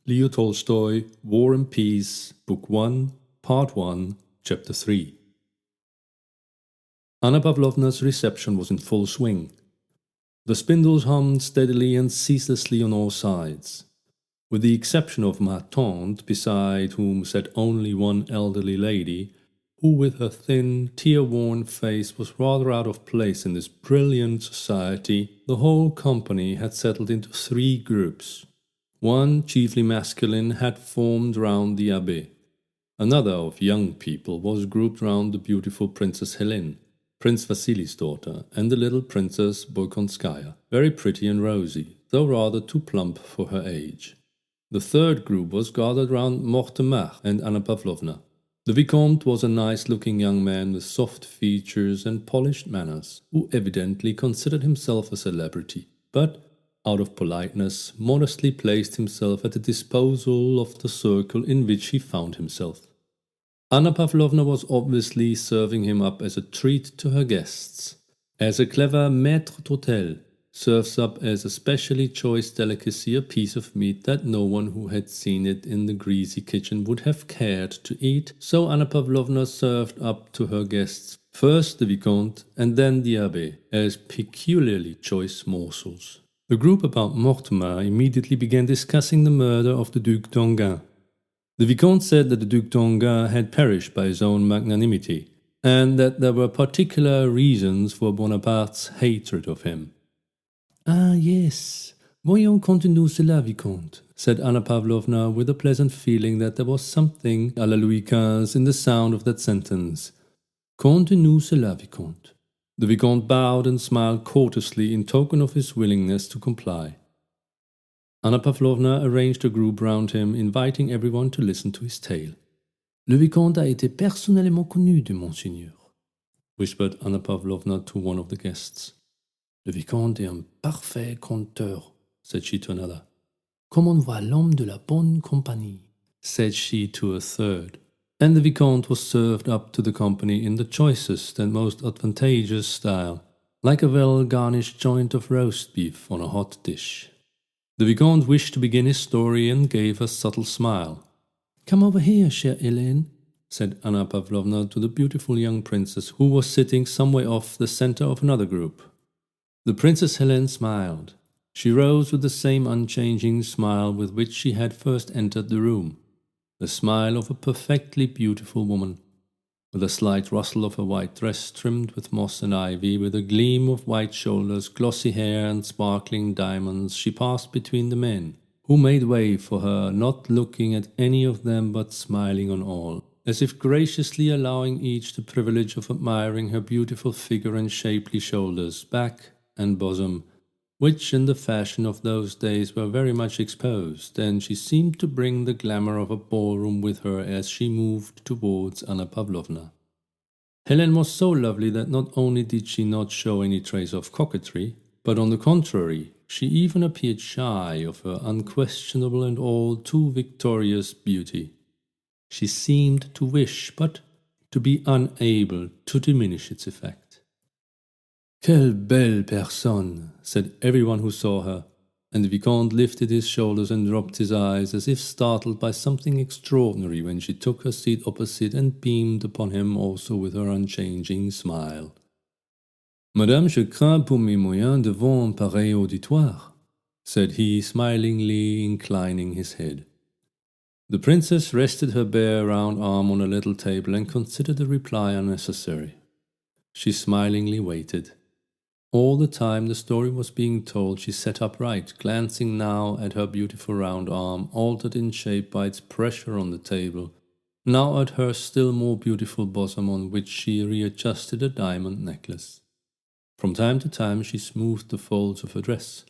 Leo Tolstoy, War and Peace, Book 1, Part 1, Chapter 3. Anna Pavlovna's reception was in full swing. The spindles hummed steadily and ceaselessly on all sides. With the exception of ma tante, beside whom sat only one elderly lady, who with her thin, tear-worn face was rather out of place in this brilliant society, the whole company had settled into three groups. One, chiefly masculine, had formed round the abbé. Another, of young people, was grouped round the beautiful Princess Helene, Prince Vasili's daughter, and the little Princess Bolkonskaya, very pretty and rosy, though rather too plump for her age. The third group was gathered round Mortemer and Anna Pavlovna. The Vicomte was a nice-looking young man with soft features and polished manners, who evidently considered himself a celebrity, but out of politeness, modestly placed himself at the disposal of the circle in which he found himself. Anna Pavlovna was obviously serving him up as a treat to her guests, as a clever maître d'hôtel serves up as a specially choice delicacy a piece of meat that no one who had seen it in the greasy kitchen would have cared to eat, so Anna Pavlovna served up to her guests first the Vicomte and then the Abbé as peculiarly choice morsels. The group about Mortemer immediately began discussing the murder of the Duc d'Enghien. The Vicomte said that the Duc d'Enghien had perished by his own magnanimity, and that there were particular reasons for Bonaparte's hatred of him. "Ah, yes, voyons conte-nous cela, Vicomte," said Anna Pavlovna with a pleasant feeling that there was something à la Louis XV in the sound of that sentence. "Conte-nous cela, Vicomte." The Vicomte bowed and smiled courteously in token of his willingness to comply. Anna Pavlovna arranged a group round him, inviting everyone to listen to his tale. "Le Vicomte a été personnellement connu de Monseigneur," whispered Anna Pavlovna to one of the guests. "Le Vicomte est un parfait conteur," said she to another. "Comme on voit l'homme de la bonne compagnie," said she to a third. And the Vicomte was served up to the company in the choicest and most advantageous style, like a well-garnished joint of roast beef on a hot dish. The Vicomte wished to begin his story and gave a subtle smile. "Come over here, chère Hélène," said Anna Pavlovna to the beautiful young princess who was sitting some way off the center of another group. The Princess Helene smiled. She rose with the same unchanging smile with which she had first entered the room. The smile of a perfectly beautiful woman, with a slight rustle of her white dress trimmed with moss and ivy, with a gleam of white shoulders, glossy hair, and sparkling diamonds, she passed between the men, who made way for her, not looking at any of them but smiling on all, as if graciously allowing each the privilege of admiring her beautiful figure and shapely shoulders, back, and bosom, which in the fashion of those days were very much exposed, and she seemed to bring the glamour of a ballroom with her as she moved towards Anna Pavlovna. Helene was so lovely that not only did she not show any trace of coquetry, but on the contrary, she even appeared shy of her unquestionable and all too victorious beauty. She seemed to wish, but to be unable to diminish its effect. "Quelle belle personne," said everyone who saw her, and the Vicomte lifted his shoulders and dropped his eyes as if startled by something extraordinary when she took her seat opposite and beamed upon him also with her unchanging smile. "Madame, je crains pour mes moyens devant un pareil auditoire," said he, smilingly inclining his head. The princess rested her bare round arm on a little table and considered a reply unnecessary. She smilingly waited. All the time the story was being told, she sat upright, glancing now at her beautiful round arm, altered in shape by its pressure on the table, now at her still more beautiful bosom on which she readjusted a diamond necklace. From time to time she smoothed the folds of her dress,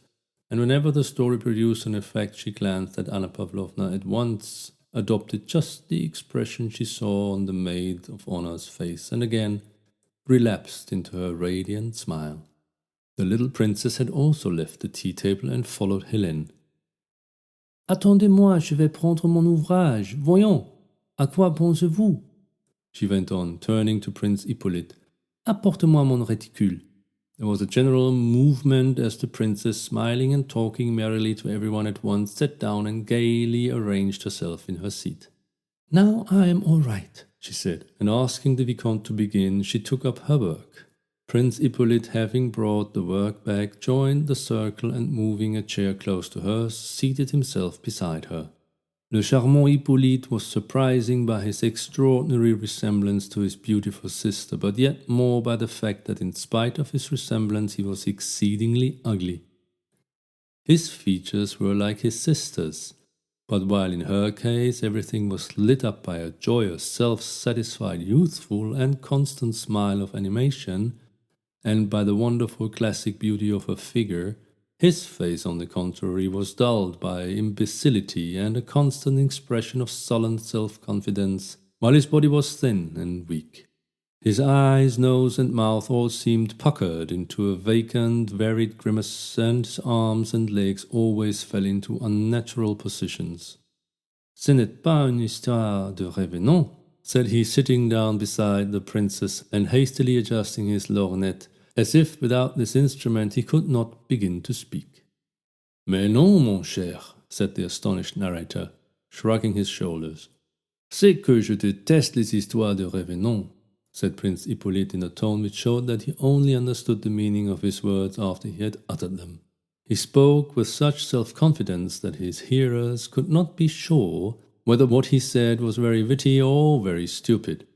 and whenever the story produced an effect she glanced at Anna Pavlovna at once, adopted just the expression she saw on the maid of honor's face, and again relapsed into her radiant smile. The little princess had also left the tea-table and followed Helene. "Attendez-moi, je vais prendre mon ouvrage. Voyons, à quoi pensez-vous?" she went on, turning to Prince Hippolyte. "Apporte-moi mon réticule." There was a general movement as the princess, smiling and talking merrily to everyone at once, sat down and gaily arranged herself in her seat. "Now I am all right," she said, and asking the Vicomte to begin, she took up her work. Prince Hippolyte, having brought the work bag, joined the circle and, moving a chair close to hers, seated himself beside her. Le charmant Hippolyte was surprising by his extraordinary resemblance to his beautiful sister, but yet more by the fact that in spite of his resemblance he was exceedingly ugly. His features were like his sister's, but while in her case everything was lit up by a joyous, self-satisfied, youthful and constant smile of animation, and by the wonderful classic beauty of her figure, his face, on the contrary, was dulled by imbecility and a constant expression of sullen self-confidence, while his body was thin and weak. His eyes, nose, and mouth all seemed puckered into a vacant, varied grimace, and his arms and legs always fell into unnatural positions. "Ce n'est pas une histoire de revenant," said he, sitting down beside the princess and hastily adjusting his lorgnette, as if without this instrument he could not begin to speak. "Mais non, mon cher," said the astonished narrator, shrugging his shoulders. "C'est que je déteste les histoires de revenants," said Prince Hippolyte in a tone which showed that he only understood the meaning of his words after he had uttered them. He spoke with such self-confidence that his hearers could not be sure whether what he said was very witty or very stupid.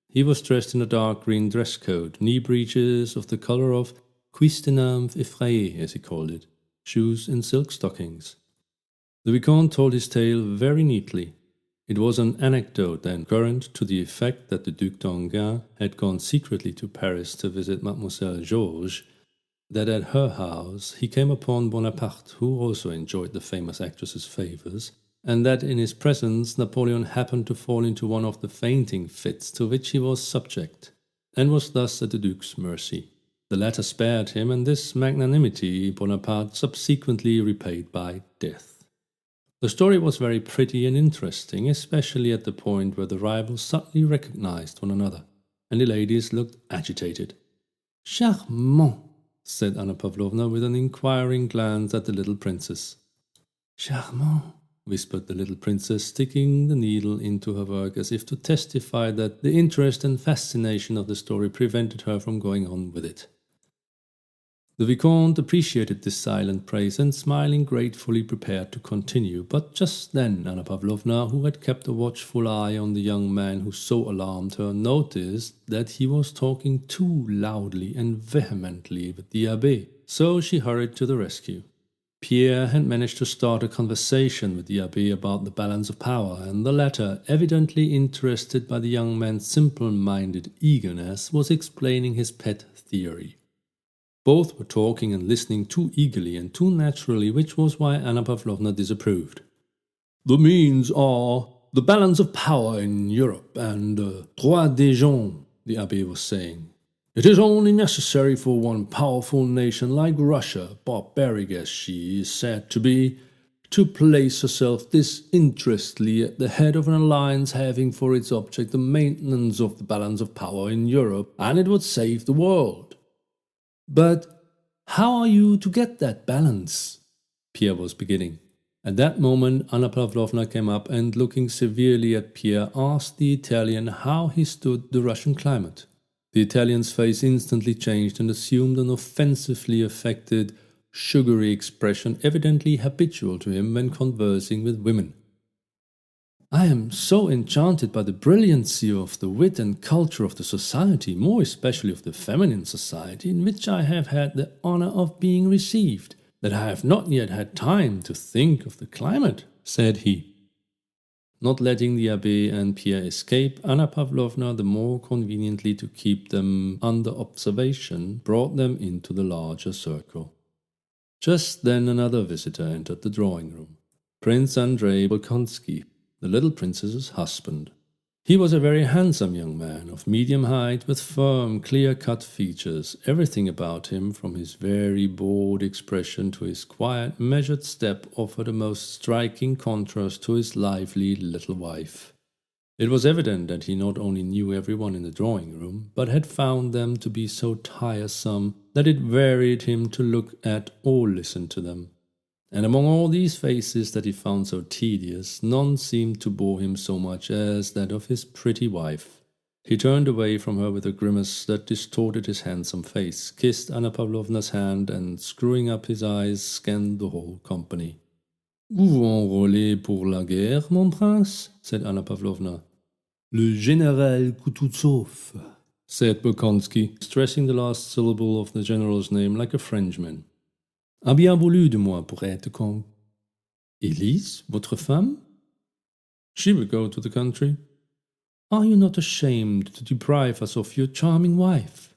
He was dressed in a dark green dress coat, knee breeches of the color of cuisse de nymphe effrayée, as he called it, shoes and silk stockings. The Vicomte told his tale very neatly. It was an anecdote and current to the effect that the Duc d'Enghien had gone secretly to Paris to visit Mademoiselle Georges, that at her house he came upon Bonaparte, who also enjoyed the famous actress's favors, and that in his presence Napoleon happened to fall into one of the fainting fits to which he was subject, and was thus at the Duke's mercy. The latter spared him, and this magnanimity Bonaparte subsequently repaid by death. The story was very pretty and interesting, especially at the point where the rivals suddenly recognized one another, and the ladies looked agitated. "Charmant," said Anna Pavlovna with an inquiring glance at the little princess. "Charmant," whispered the little princess, sticking the needle into her work as if to testify that the interest and fascination of the story prevented her from going on with it. The Vicomte appreciated this silent praise and, smiling gratefully, prepared to continue, but just then Anna Pavlovna, who had kept a watchful eye on the young man who so alarmed her, noticed that he was talking too loudly and vehemently with the Abbé, so she hurried to the rescue. Pierre had managed to start a conversation with the Abbé about the balance of power, and the latter, evidently interested by the young man's simple-minded eagerness, was explaining his pet theory. Both were talking and listening too eagerly and too naturally, which was why Anna Pavlovna disapproved. "The means are the balance of power in Europe and droit des gens," the Abbé was saying. "It is only necessary for one powerful nation like Russia, barbaric as she is said to be, to place herself disinterestedly at the head of an alliance having for its object the maintenance of the balance of power in Europe, and it would save the world." "But how are you to get that balance?" Pierre was beginning. At that moment Anna Pavlovna came up and, looking severely at Pierre, asked the Italian how he stood the Russian climate. The Italian's face instantly changed and assumed an offensively affected, sugary expression evidently habitual to him when conversing with women. "I am so enchanted by the brilliancy of the wit and culture of the society, more especially of the feminine society, in which I have had the honor of being received, that I have not yet had time to think of the climate," said he. Not letting the Abbé and Pierre escape, Anna Pavlovna, the more conveniently to keep them under observation, brought them into the larger circle. Just then another visitor entered the drawing-room, Prince Andrei Bolkonsky, the little princess's husband. He was a very handsome young man, of medium height, with firm, clear-cut features. Everything about him, from his very bored expression to his quiet, measured step, offered a most striking contrast to his lively little wife. It was evident that he not only knew everyone in the drawing room, but had found them to be so tiresome that it wearied him to look at or listen to them. And among all these faces that he found so tedious, none seemed to bore him so much as that of his pretty wife. He turned away from her with a grimace that distorted his handsome face, kissed Anna Pavlovna's hand, and screwing up his eyes, scanned the whole company. Vous vous enrôlez pour la guerre, mon prince? Said Anna Pavlovna. Le général Kutuzov, said Bolkonsky, stressing the last syllable of the general's name like a Frenchman. A bien voulu de moi pour être comte. Elise, votre femme? She will go to the country. Are you not ashamed to deprive us of your charming wife?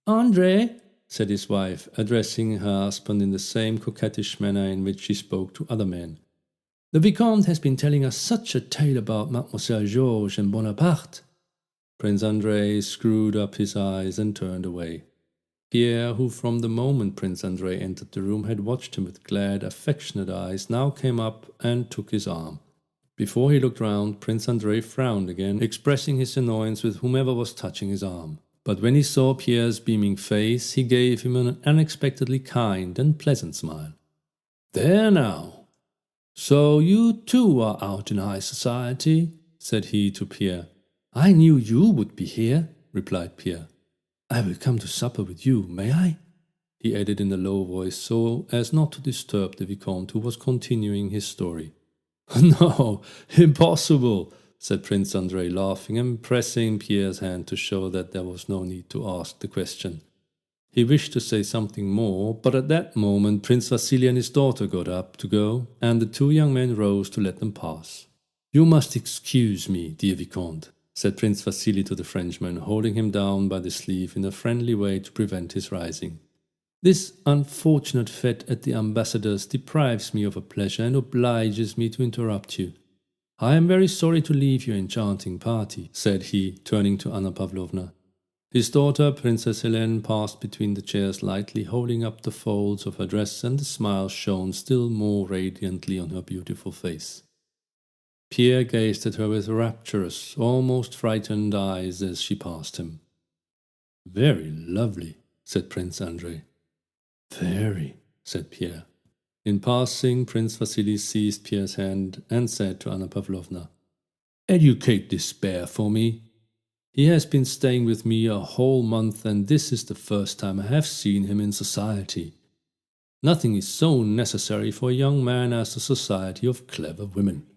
Andrei, said his wife, addressing her husband in the same coquettish manner in which she spoke to other men. The Vicomte has been telling us such a tale about Mademoiselle Georges and Bonaparte. Prince Andrei screwed up his eyes and turned away. Pierre, who from the moment Prince Andrei entered the room had watched him with glad, affectionate eyes, now came up and took his arm. Before he looked round, Prince Andrei frowned again, expressing his annoyance with whomever was touching his arm. But when he saw Pierre's beaming face, he gave him an unexpectedly kind and pleasant smile. There now! So you too are out in high society, said he to Pierre. I knew you would be here, replied Pierre. I will come to supper with you, may I? He added in a low voice so as not to disturb the Vicomte, who was continuing his story. No, impossible, said Prince Andrei, laughing and pressing Pierre's hand to show that there was no need to ask the question. He wished to say something more, but at that moment Prince Vasily and his daughter got up to go, and the two young men rose to let them pass. You must excuse me, dear Vicomte, said Prince Vasily to the Frenchman, holding him down by the sleeve in a friendly way to prevent his rising. This unfortunate fete at the ambassador's deprives me of a pleasure and obliges me to interrupt you. I am very sorry to leave your enchanting party, said he, turning to Anna Pavlovna. His daughter, Princess Helene, passed between the chairs lightly, holding up the folds of her dress, and the smile shone still more radiantly on her beautiful face. Pierre gazed at her with rapturous, almost frightened eyes as she passed him. Very lovely, said Prince Andrei. Very, said Pierre. In passing, Prince Vasily seized Pierre's hand and said to Anna Pavlovna, Educate this bear for me. He has been staying with me a whole month, and this is the first time I have seen him in society. Nothing is so necessary for a young man as the society of clever women.